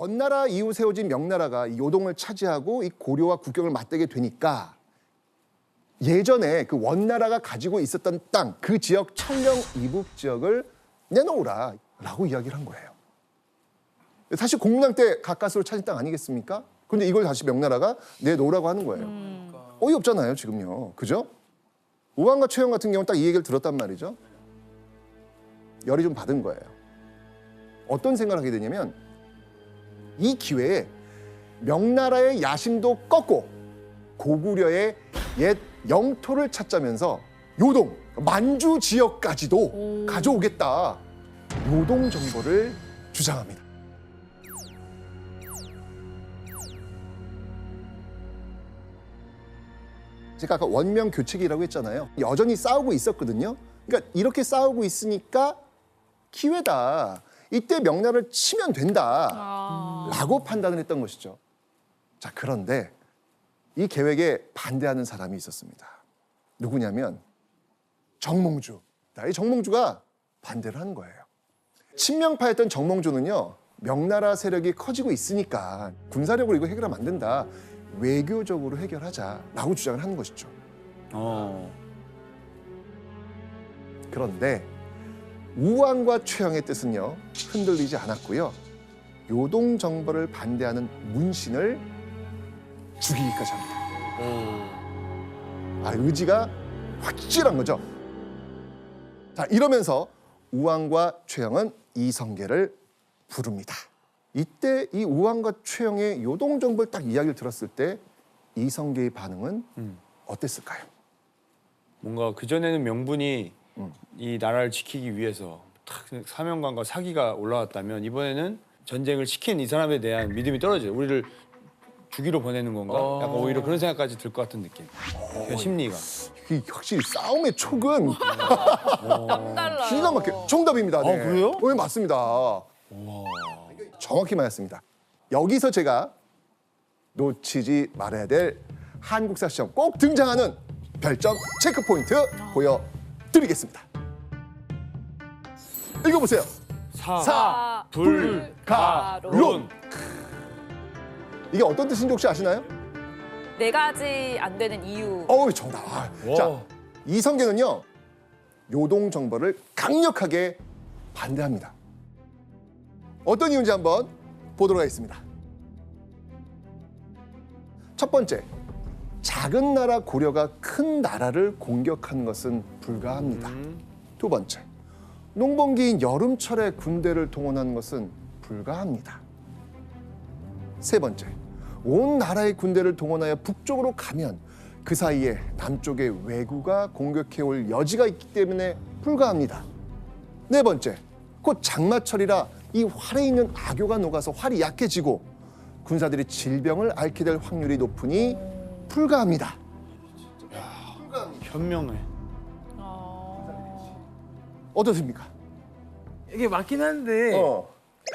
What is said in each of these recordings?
원나라 이후 세워진 명나라가 이 요동을 차지하고 이 고려와 국경을 맞대게 되니까 예전에 그 원나라가 가지고 있었던 땅, 그 지역 천령 이북 지역을 내놓으라라고 이야기를 한 거예요. 사실 공릉 때 가까스로 찾은 땅 아니겠습니까? 근데 이걸 다시 명나라가 내놓으라고 하는 거예요. 어이없잖아요, 지금요. 그죠? 우왕과 최영 같은 경우는 딱 이 얘기를 들었단 말이죠. 열이 좀 받은 거예요. 어떤 생각을 하게 되냐면 이 기회에 명나라의 야심도 꺾고 고구려의 옛 영토를 찾자면서 요동, 만주 지역까지도 가져오겠다. 요동 정보를 주장합니다. 제가 아까 원명 교책이라고 했잖아요. 여전히 싸우고 있었거든요. 그러니까 이렇게 싸우고 있으니까 기회다. 이때 명나라를 치면 된다. 라고 판단을 했던 것이죠. 자, 그런데 이 계획에 반대하는 사람이 있었습니다. 누구냐면 정몽주. 이 정몽주가 반대를 한 거예요. 친명파였던 정몽주는요. 명나라 세력이 커지고 있으니까 군사력으로 이거 해결하면 안 된다. 외교적으로 해결하자라고 주장을 하는 것이죠. 그런데 우왕과 최영의 뜻은요. 흔들리지 않았고요. 요동 정벌을 반대하는 문신을 죽이기까지 합니다. 의지가 확실한 거죠. 자, 이러면서 우왕과 최영은 이성계를 부릅니다. 이때 이 우왕과 최영의 요동 정벌 딱 이야기를 들었을 때 이성계의 반응은 어땠을까요? 뭔가 그전에는 명분이 이 나라를 지키기 위해서 탁 사명감과 사기가 올라왔다면 이번에는 전쟁을 시킨 이 사람에 대한 믿음이 떨어져요. 우리를 죽이러 보내는 건가? 약간 오히려 그런 생각까지 들 것 같은 느낌. 그 심리가. 이게 확실히 싸움의 촉은 남달라요. 기가 막혀. 정답입니다. 네. 그래요? 네, 맞습니다. 정확히 맞았습니다. 여기서 제가 놓치지 말아야 될 한국사 시험 꼭 등장하는 별점 체크 포인트 보여드리겠습니다. 읽어보세요. 사불가론. 이게 어떤 뜻인지 혹시 아시나요? 네 가지 안 되는 이유. 정답. 자, 이성계는요. 요동 정벌을 강력하게 반대합니다. 어떤 이유인지 한번 보도록 하겠습니다. 첫 번째, 작은 나라 고려가 큰 나라를 공격한 것은 불가합니다. 두 번째, 농번기인 여름철에 군대를 동원한 것은 불가합니다. 세 번째, 온 나라의 군대를 동원하여 북쪽으로 가면 그 사이에 남쪽의 왜구가 공격해올 여지가 있기 때문에 불가합니다. 네 번째, 곧 장마철이라 이 활에 있는 악효가 녹아서 활이 약해지고 군사들이 질병을 앓게 될 확률이 높으니 불가합니다. 현명해. 어떻습니까? 이게 맞긴 한데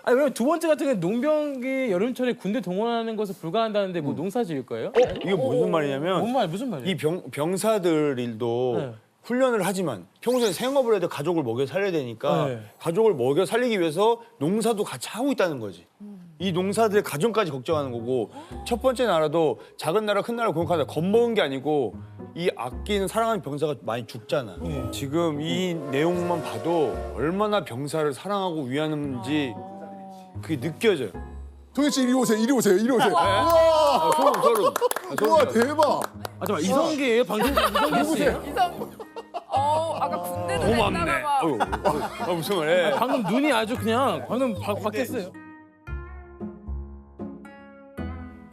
아니 왜냐면 두 번째 같은 경우는 농병기 여름철에 군대 동원하는 것을 불가한다는데 뭐 농사 지을 거예요? 이게 무슨 말이냐면 무슨 말이에요? 이 병사들 일도 네. 훈련을 하지만 평소에 생업을 해도 가족을 먹여 살려야 되니까 네. 가족을 먹여 살리기 위해서 농사도 같이 하고 있다는 거지. 이 농사들의 가정까지 걱정하는 거고 첫 번째 나라도 작은 나라 큰 나라 공격하다 겁먹은 게 아니고 이 아끼는 사랑하는 병사가 많이 죽잖아. 지금 이 내용만 봐도 얼마나 병사를 사랑하고 위하는지 그게 느껴져요. 도대체 이리 오세요, 이리 오세요, 이리 오세요. 우와, 소름. 우와, 대박. 잠깐만 이성계예요? 방송 이성계 씨예요? 아까 군대도 냈다가 막. 무슨 말해? 방금 눈이 아주 그냥 방금 바뀌었어요.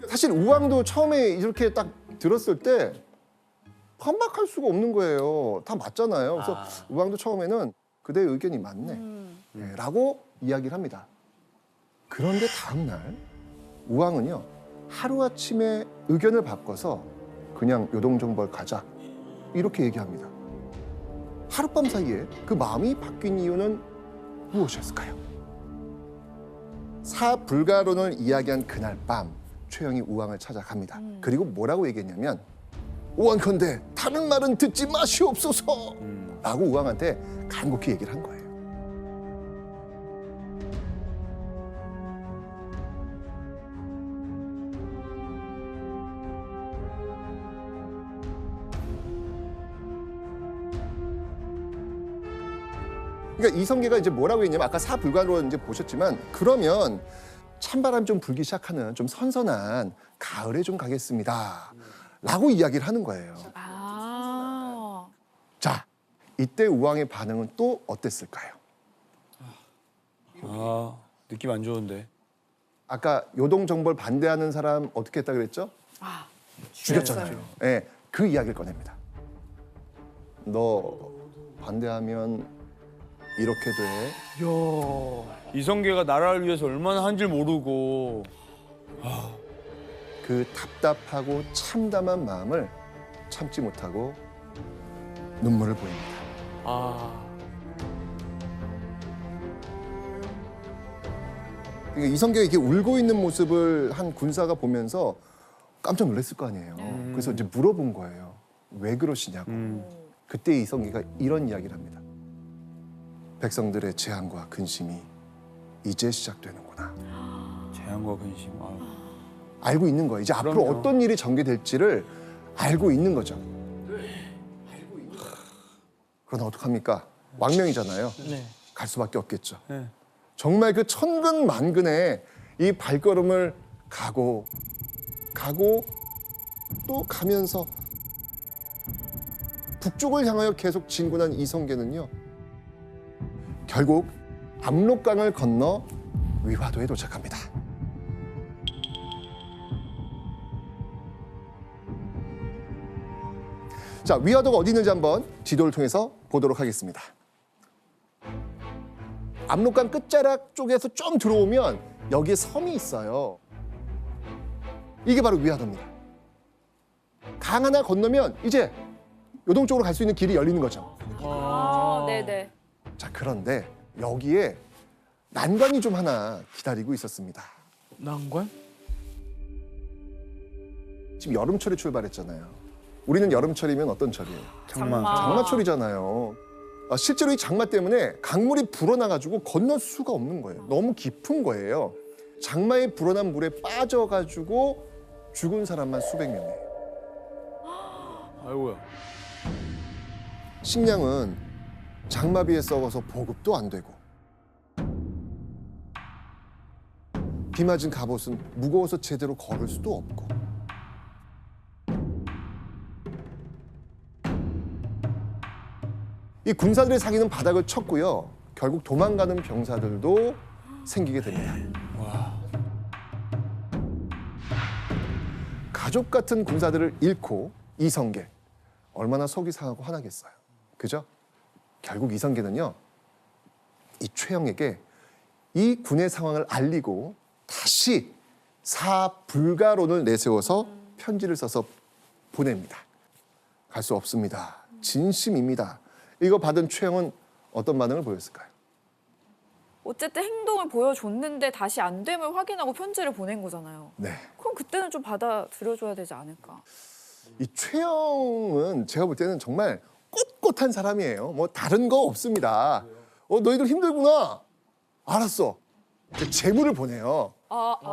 사실 우왕도 처음에 이렇게 딱 들었을 때 반박할 수가 없는 거예요. 다 맞잖아요. 그래서 우왕도 처음에는 그대의 의견이 맞네. 네, 라고 이야기를 합니다. 그런데 다음 날 우왕은요. 하루아침에 의견을 바꿔서 그냥 요동정벌 가자. 이렇게 얘기합니다. 하룻밤 사이에 그 마음이 바뀐 이유는 무엇이었을까요? 사불가론을 이야기한 그날 밤 최영이 우왕을 찾아갑니다. 그리고 뭐라고 얘기했냐면 우왕컨대 다른 말은 듣지 마시옵소서 라고 우왕한테 간곡히 얘기를 한 거예요. 그러니까 이성계가 이제 뭐라고 했냐면 아까 사불가로 이제 보셨지만 그러면 찬바람 좀 불기 시작하는 좀 선선한 가을에 좀 가겠습니다. 라고 이야기를 하는 거예요. 아. 자, 이때 우왕의 반응은 또 어땠을까요? 아, 느낌 안 좋은데. 아까 요동정벌 반대하는 사람 어떻게 했다 그랬죠? 죽였잖아요. 예, 그 이야기를 꺼냅니다. 너 반대하면 이렇게 돼. 이성계가 나라를 위해서 얼마나 한 줄 모르고. 그 답답하고 참담한 마음을 참지 못하고 눈물을 보입니다. 그러니까 이성계가 이렇게 울고 있는 모습을 한 군사가 보면서 깜짝 놀랐을 거 아니에요. 그래서 이제 물어본 거예요. 왜 그러시냐고. 그때 이성계가 이런 이야기를 합니다. 백성들의 재앙과 근심이 이제 시작되는구나. 재앙과 근심. 아유. 알고 있는 거예요. 이제 앞으로 그럼요. 어떤 일이 전개될지를 알고 있는 거죠. 그러나 어떡합니까? 왕명이잖아요. 네. 갈 수밖에 없겠죠. 네. 정말 그 천근만근의 이 발걸음을 가고 또 가면서 북쪽을 향하여 계속 진군한 이성계는요. 결국 압록강을 건너 위화도에 도착합니다. 자, 위화도가 어디 있는지 한번 지도를 통해서 보도록 하겠습니다. 압록강 끝자락 쪽에서 좀 들어오면 여기에 섬이 있어요. 이게 바로 위화도입니다. 강 하나 건너면 이제 요동 쪽으로 갈 수 있는 길이 열리는 거죠. 아, 네네. 자, 그런데 여기에 난관이 좀 하나 기다리고 있었습니다. 난관? 지금 여름철에 출발했잖아요. 우리는 여름철이면 어떤 철이에요? 장마. 장마철이잖아요. 실제로 이 장마 때문에 강물이 불어나가지고 건널 수가 없는 거예요. 너무 깊은 거예요. 장마에 불어난 물에 빠져가지고 죽은 사람만 수백 명이에요. 아이고야. 식량은 장마비에 썩어서 보급도 안 되고 비 맞은 갑옷은 무거워서 제대로 걸을 수도 없고 이 군사들의 사기는 바닥을 쳤고요. 결국 도망가는 병사들도 생기게 됩니다. 가족 같은 군사들을 잃고 이성계 얼마나 속이 상하고 화나겠어요. 그죠? 결국 이성계는요. 이 최영에게 이 군의 상황을 알리고 다시 사불가론을 내세워서 편지를 써서 보냅니다. 갈 수 없습니다. 진심입니다. 이거 받은 최영은 어떤 반응을 보였을까요? 어쨌든 행동을 보여줬는데 다시 안 됨을 확인하고 편지를 보낸 거잖아요. 네. 그럼 그때는 좀 받아들여줘야 되지 않을까? 이 최영은 제가 볼 때는 정말 꼿꼿한 사람이에요. 뭐 다른 거 없습니다. 너희들 힘들구나. 알았어. 그 재물을 보내요.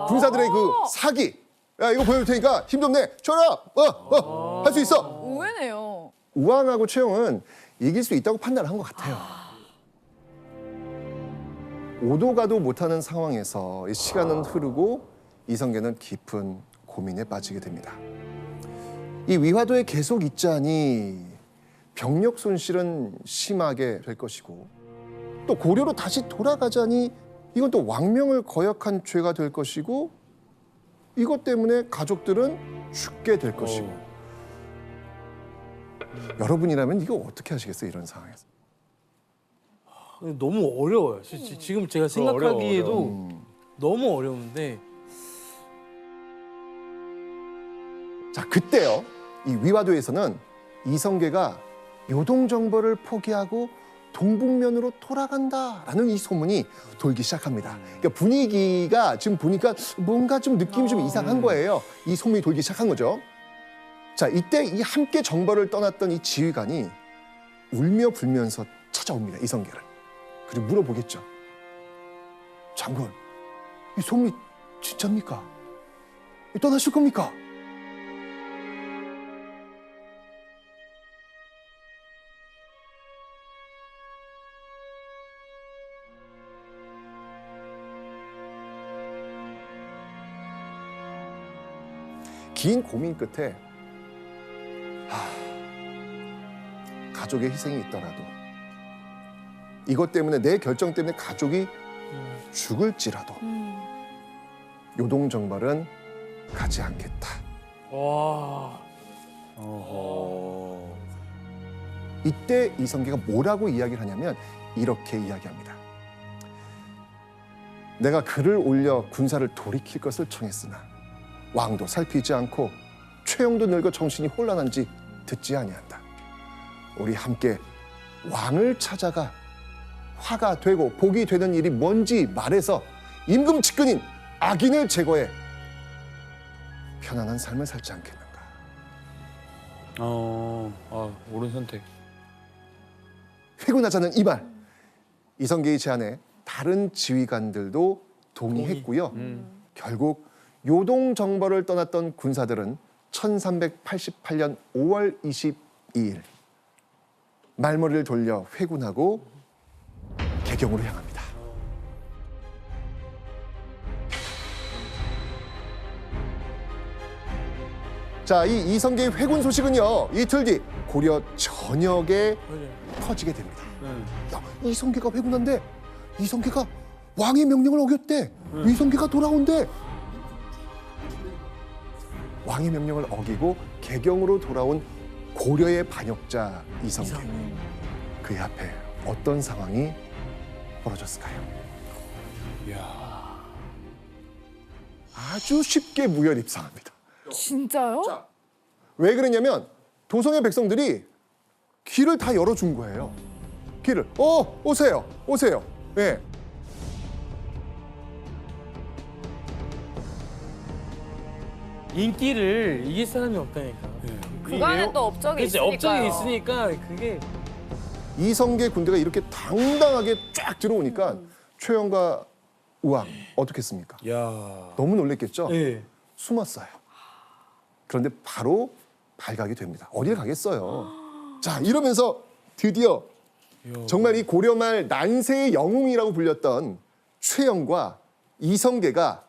군사들의 그 사기. 야, 이거 보여줄 테니까 힘 좀 내. 줘라. 할 수 있어. 의외네요. 우왕하고 최영은 이길 수 있다고 판단을 한 것 같아요. 오도 가도 못하는 상황에서 이 시간은 흐르고 이성계는 깊은 고민에 빠지게 됩니다. 이 위화도에 계속 있자니 병력 손실은 심하게 될 것이고 또 고려로 다시 돌아가자니 이건 또 왕명을 거역한 죄가 될 것이고 이것 때문에 가족들은 죽게 될 것이고 여러분이라면 이거 어떻게 하시겠어요? 이런 상황에서. 너무 어려워요. 지금 제가 생각하기에도 어려워. 너무 어려운데 자, 그때요. 이 위화도에서는 이성계가 요동정벌을 포기하고 동북면으로 돌아간다라는 이 소문이 돌기 시작합니다. 그러니까 분위기가 지금 보니까 뭔가 좀 느낌이 좀 이상한 거예요. 이 소문이 돌기 시작한 거죠. 자, 이때 이 함께 정벌을 떠났던 이 지휘관이 울며 불면서 찾아옵니다. 이성계를. 그리고 물어보겠죠. 장군, 이 소문이 진짜입니까? 떠나실 겁니까? 긴 고민 끝에 가족의 희생이 있더라도 이것 때문에 내 결정 때문에 가족이 죽을지라도 요동정벌은 가지 않겠다. 와. 어허. 이때 이성계가 뭐라고 이야기를 하냐면 이렇게 이야기합니다. 내가 글을 올려 군사를 돌이킬 것을 청했으나 왕도 살피지 않고 최영도 늙어 정신이 혼란한지 듣지 아니한다. 우리 함께 왕을 찾아가 화가 되고 복이 되는 일이 뭔지 말해서 임금측근인 악인을 제거해 편안한 삶을 살지 않겠는가. 옳은 선택. 회군하자는 이 말. 이성계의 제안에 다른 지휘관들도 동의했고요. 결국 요동정벌을 떠났던 군사들은 1388년 5월 22일 말머리를 돌려 회군하고 개경으로 향합니다. 자, 이 이성계의 회군 소식은요, 이틀 뒤 고려 전역에 퍼지게 됩니다. 야, 이성계가 회군한데 이성계가 왕의 명령을 어겼대. 이성계가 돌아온대. 왕의 명령을 어기고 개경으로 돌아온 고려의 반역자 이성계. 그의 앞에 어떤 상황이 벌어졌을까요? 이야. 아주 쉽게 무혈입상합니다. 진짜요? 왜 그랬냐면 도성의 백성들이 길을 다 열어준 거예요. 길을. 오세요. 오세요. 예. 인기를 이길 사람이 없다니까. 그간에 또 업적이 그치, 있으니까요. 업적이 있으니까 그게 이성계 군대가 이렇게 당당하게 쫙 들어오니까 최영과 우왕 어떻게 했습니까? 야. 너무 놀랬겠죠? 예. 숨었어요. 그런데 바로 발각이 됩니다. 어딜 가겠어요. 자, 이러면서 드디어 정말 이 고려말 난세의 영웅이라고 불렸던 최영과 이성계가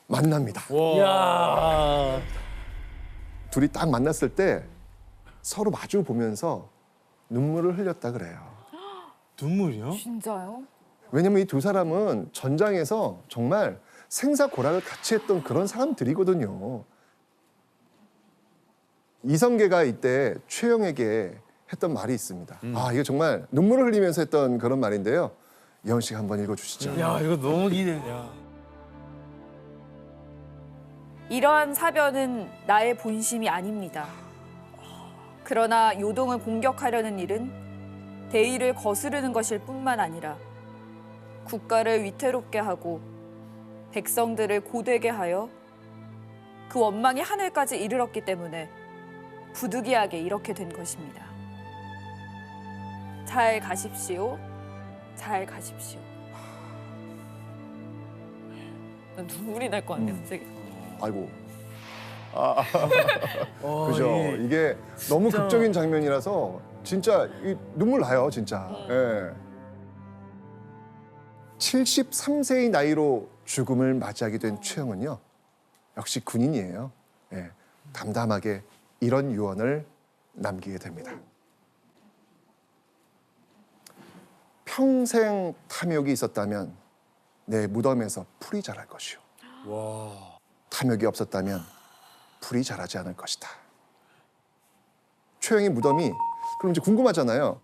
만납니다. 야. 둘이 딱 만났을 때 서로 마주 보면서 눈물을 흘렸다 그래요. 눈물이요? 진짜요? 왜냐면 이 두 사람은 전장에서 정말 생사고락을 같이 했던 그런 사람들이거든요. 이성계가 이때 최영에게 했던 말이 있습니다. 이게 정말 눈물을 흘리면서 했던 그런 말인데요. 예원 씨가 한번 읽어주시죠. 야, 이거 너무 기대돼. 이러한 사변은 나의 본심이 아닙니다. 그러나 요동을 공격하려는 일은 대의를 거스르는 것일 뿐만 아니라 국가를 위태롭게 하고 백성들을 고되게 하여 그 원망이 하늘까지 이르렀기 때문에 부득이하게 이렇게 된 것입니다. 잘 가십시오. 잘 가십시오. 눈물이 날 것 같네요, 갑자기. 아이고. 어, 그죠. 이게 너무 진짜. 극적인 장면이라서 진짜 눈물 나요, 진짜. 예. 73세의 나이로 죽음을 맞이하게 된 최영은요. 역시 군인이에요. 예. 담담하게 이런 유언을 남기게 됩니다. 평생 탐욕이 있었다면 내 무덤에서 풀이 자랄 것이요. 와. 탐욕이 없었다면 풀이 자라지 않을 것이다. 최영의 무덤이 그럼 이제 궁금하잖아요.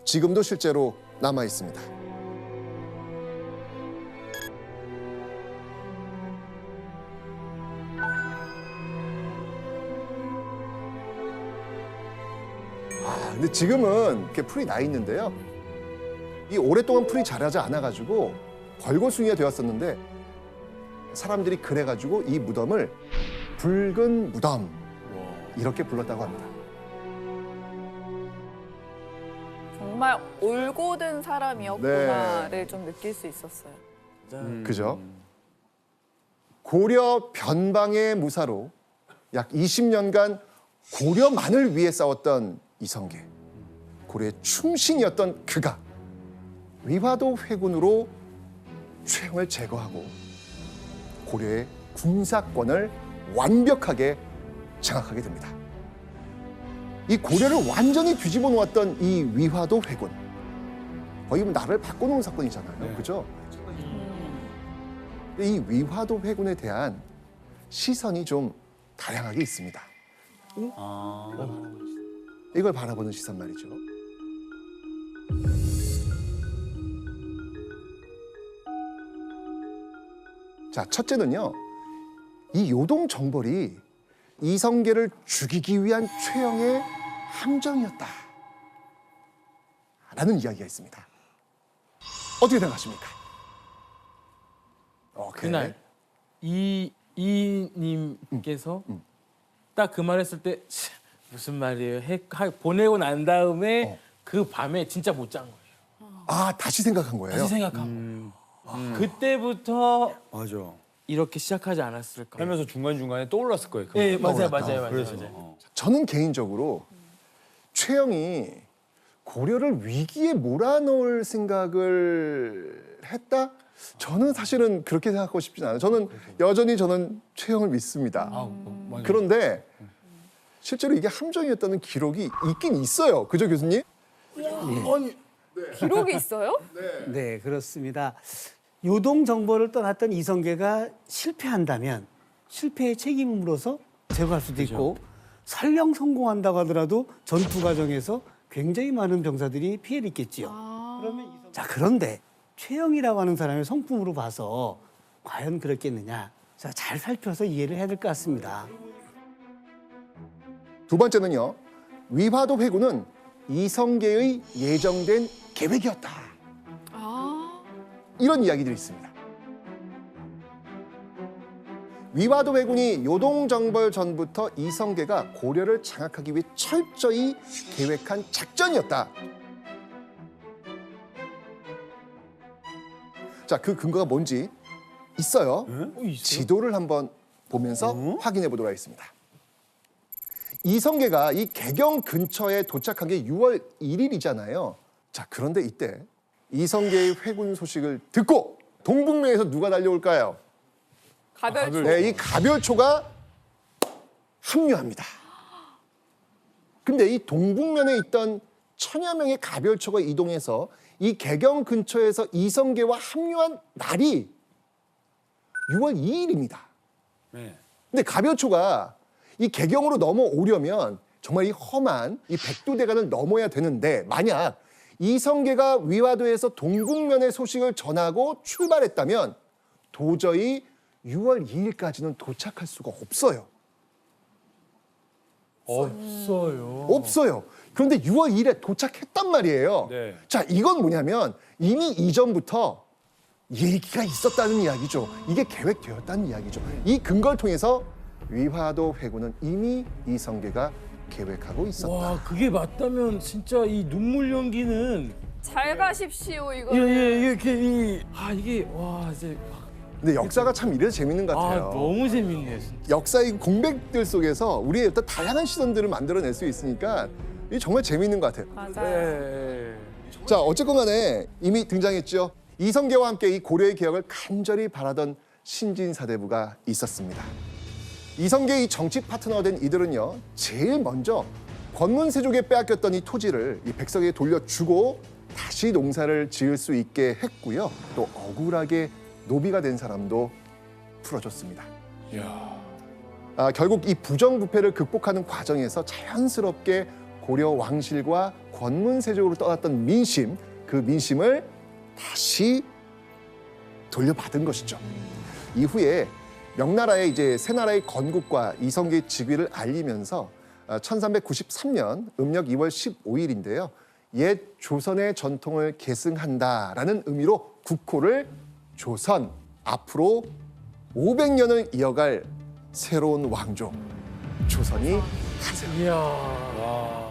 지금도 실제로 남아 있습니다. 근데 지금은 이렇게 풀이 나 있는데요. 이 오랫동안 풀이 자라지 않아가지고 벌거숭이가 되었었는데 사람들이 그래가지고 이 무덤을 붉은 무덤 이렇게 불렀다고 합니다. 정말 올곧은 사람이었구나를 좀 느낄 수 있었어요. 그죠? 고려 변방의 무사로 약 20년간 고려만을 위해 싸웠던 이성계. 고려의 충신이었던 그가 위화도 회군으로 최영을 제거하고 고려의 군사권을 완벽하게 장악하게 됩니다. 이 고려를 완전히 뒤집어 놓았던 이 위화도 회군, 거의 뭐 나라를 바꿔놓은 사건이잖아요. 네. 그죠? 이 위화도 회군에 대한 시선이 좀 다양하게 있습니다. 이걸 바라보는 시선 말이죠. 자, 첫째는요, 이 요동 정벌이 이성계를 죽이기 위한 최영의 함정이었다 라는 이야기가 있습니다. 어떻게 생각하십니까? 오케이. 그날 이님께서 딱 그 말했을 때 치, 무슨 말이에요? 보내고 난 다음에 그 밤에 진짜 못 잔 거예요. 아, 다시 생각한 거예요? 다시 생각하고 그때부터 맞아. 이렇게 시작하지 않았을까? 하면서 중간중간에 떠올랐을 거예요. 그거. 네, 맞아요, 떠올랐다. 맞아요, 맞아요. 그래서. 맞아요. 저는 개인적으로 최영이 고려를 위기에 몰아넣을 생각을 했다? 저는 사실은 그렇게 생각하고 싶진 않아요. 저는 여전히 최영을 믿습니다. 맞아요. 그런데 실제로 이게 함정이었다는 기록이 있긴 있어요. 그죠, 교수님? 기록이 있어요? 네, 그렇습니다. 요동 정벌을 떠났던 이성계가 실패한다면 실패의 책임을 물어서 제거할 수도 있고 설령 성공한다고 하더라도 전투 과정에서 굉장히 많은 병사들이 피해를 입겠지요. 자, 그런데 최영이라고 하는 사람의 성품으로 봐서 과연 그렇겠느냐? 자, 잘 살펴서 이해를 해야 될 것 같습니다. 두 번째는요, 위화도 회군은 이성계의 예정된 계획이었다. 아, 이런 이야기들이 있습니다. 위화도 회군이 요동정벌 전부터 이성계가 고려를 장악하기 위해 철저히 계획한 작전이었다. 자, 그 근거가 뭔지 있어요. 지도를 한번 보면서 확인해 보도록 하겠습니다. 이성계가 이 개경 근처에 도착한 게 6월 1일이잖아요. 자, 그런데 이때 이성계의 회군 소식을 듣고 동북면에서 누가 달려올까요? 가별초. 네, 이 가별초가 합류합니다. 근데 이 동북면에 있던 천여 명의 가별초가 이동해서 이 개경 근처에서 이성계와 합류한 날이 6월 2일입니다. 네. 근데 가별초가 이 개경으로 넘어오려면 정말 이 험한 이 백두대간을 넘어야 되는데, 만약 이성계가 위화도에서 동북면의 소식을 전하고 출발했다면 도저히 6월 2일까지는 도착할 수가 없어요. 없어요. 그런데 6월 2일에 도착했단 말이에요. 네. 자, 이건 뭐냐면 이미 이전부터 얘기가 있었다는 이야기죠. 이게 계획되었다는 이야기죠. 이 근거를 통해서 위화도 회군은 이미 이성계가 계획하고 있었다. 와, 그게 맞다면 진짜 이 눈물 연기는 잘 가십시오 이거. 이게 와 이제 근데 역사가 참 이래서 재밌는 것 같아요. 너무 재밌네요. 진짜. 역사의 공백들 속에서 우리의 어떤 다양한 시선들을 만들어낼 수 있으니까 이게 정말 재밌는 것 같아요. 맞아요. 자, 어쨌건 간에 이미 등장했죠. 이성계와 함께 이 고려의 개혁을 간절히 바라던 신진사대부가 있었습니다. 이성계의 이 정치 파트너가 된 이들은요, 제일 먼저 권문세족에 빼앗겼던 이 토지를 이 백성에게 돌려주고 다시 농사를 지을 수 있게 했고요. 또 억울하게 노비가 된 사람도 풀어줬습니다. 결국 이 부정부패를 극복하는 과정에서 자연스럽게 고려 왕실과 권문세족으로 떠났던 민심, 그 민심을 다시 돌려받은 것이죠. 이후에 명나라의 이제 새 나라의 건국과 이성계의 즉위를 알리면서 1393년 음력 2월 15일인데요. 옛 조선의 전통을 계승한다라는 의미로 국호를 조선, 앞으로 500년을 이어갈 새로운 왕조 조선이 탄생. 이야.